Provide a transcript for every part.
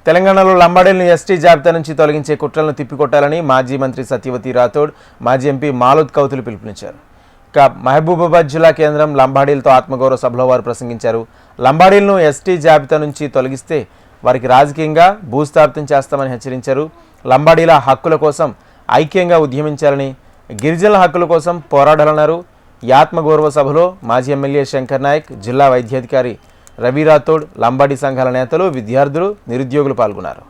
తెలంగాణలో లంబాడీలను ఎస్టీ జాబితా నుంచి తొలగించే కుట్రలను తిప్పికొట్టాలని మాజీ మంత్రి సత్యవతి రాథోడ్, మాజీ ఎంపీ మాలోద్ కౌతులు పిలుపునిచ్చారు. ఇక మహబూబాబాద్ జిల్లా కేంద్రం లంబాడీలతో ఆత్మగౌరవ సభలో వారు ప్రసంగించారు. లంబాడీలను ఎస్టీ జాబితా నుంచి తొలగిస్తే వారికి రాజకీయంగా భూస్థాపితం చేస్తామని హెచ్చరించారు. లంబాడీల హక్కుల కోసం ఐక్యంగా ఉద్యమించాలని, గిరిజనుల హక్కుల కోసం పోరాడాలన్నారు. ఈ ఆత్మగౌరవ సభలో మాజీ ఎమ్మెల్యే శంకర్ నాయక్, జిల్లా వైద్యాధికారి రవి రాథోడ్, లంబాడీ సంఘాల నేతలు, విద్యార్థులు, నిరుద్యోగులు పాల్గొన్నారు.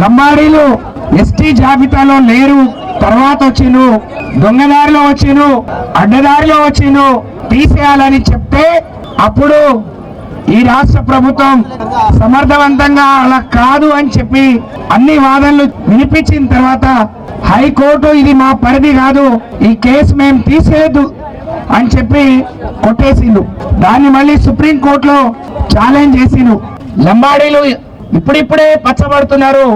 లంబాడీలు ఎస్టీ జాబితాలో లేరు, తర్వాత వచ్చిను, దొంగదారిలో వచ్చిను, అడ్డదారిలో వచ్చిను, తీసేయాలని చెప్తే అప్పుడు ఈ రాష్ట్ర ప్రభుత్వం సమర్థవంతంగా అలా కాదు అని చెప్పి అన్ని వాదనలు వినిపించిన తర్వాత హైకోర్టు ఇది మా పరిధి కాదు, ఈ కేసు మేము తీసేయద్దు అని చెప్పి కొట్టేసిండు. దాన్ని మళ్ళీ సుప్రీంకోర్టులో ఛాలెంజ్ చేసిండు. లంబాడీలు ఇప్పుడిప్పుడే పచ్చబడుతున్నారు,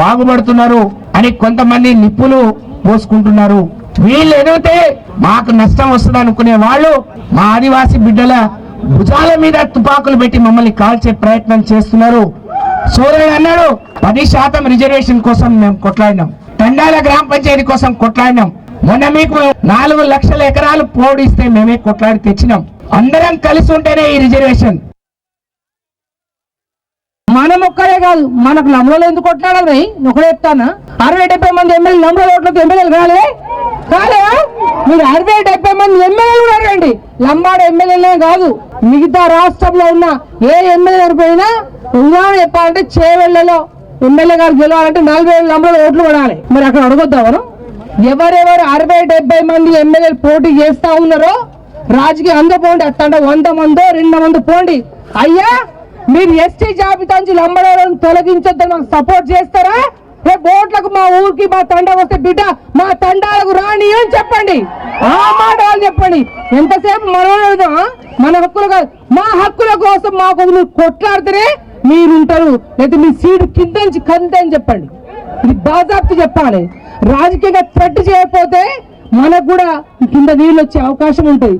బాగుపడుతున్నారు అని కొంతమంది నిప్పులు పోసుకుంటున్నారు. వీళ్ళు ఎదిగితే మాకు నష్టం వస్తుంది అనుకునే వాళ్ళు మా ఆదివాసీ బిడ్డల భుజాల మీద తుపాకులు పెట్టి మమ్మల్ని కాల్చే ప్రయత్నం చేస్తున్నారు. సోదరుడు అన్నాడు 10% రిజర్వేషన్ కోసం మేము కొట్లాడినాం, తండాల గ్రామ పంచాయతీ కోసం కొట్లాడినాం, మొన్న మీకు 4 లక్షల ఎకరాలు పోడిస్తే మేమే కొట్లాడి తెచ్చినాం. అందరం కలిసి ఉంటేనే ఈ రిజర్వేషన్. మనం ఒక్కడే కాదు, మనకు లంబడోలు ఎందుకు కొట్లాడాలి? ఒకటే చెప్తానా, 60-70 మంది ఎమ్మెల్యే లంబడోల ఓట్లకు ఎమ్మెల్యేలు కాలే? మీరు 60-70 మంది ఎమ్మెల్యేలు కూడా అడగండి. లంబాడ ఎమ్మెల్యేలే కాదు, మిగతా రాష్ట్రంలో ఉన్న ఏ ఎమ్మెల్యే పోయినా ఉదాహరణ చెప్పాలంటే చేవెళ్లలో ఎమ్మెల్యే గారు గెలవాలంటే 40,000 లంబడోల ఓట్లు పడాలి. మరి అక్కడ అడగొద్దా మనం? ఎవరెవరు 60-70 మంది ఎమ్మెల్యేలు పోటీ చేస్తా ఉన్నారో రాజకీయ అందరూ పోండి, అట్లా 100 మందో 200 మంది పోండి. అయ్యా మీరు ఎస్టీ జాబితా నుంచి లంబడోలను తొలగించొద్దని మాకు సపోర్ట్ చేస్తారా? రేపు ఓట్లకు మా ఊరికి మా తండా వస్తే బిడ్డ మా తండాలకు రాని అని చెప్పండి, ఆ మాట వాళ్ళు చెప్పండి. ఎంతసేపు మన హక్కులు కాదు, మా హక్కుల కోసం మాకు మీరు కొట్లాడితేనే మీరుంటారు, లేదా మీ సీటు కింద నుంచి కంతే అని చెప్పండి. ఇది బాజాప్తు చెప్పాలి. రాజకీయంగా థ్రెట్ చేయకపోతే మనకు కూడా కింద నీళ్ళు వచ్చే అవకాశం ఉంటుంది.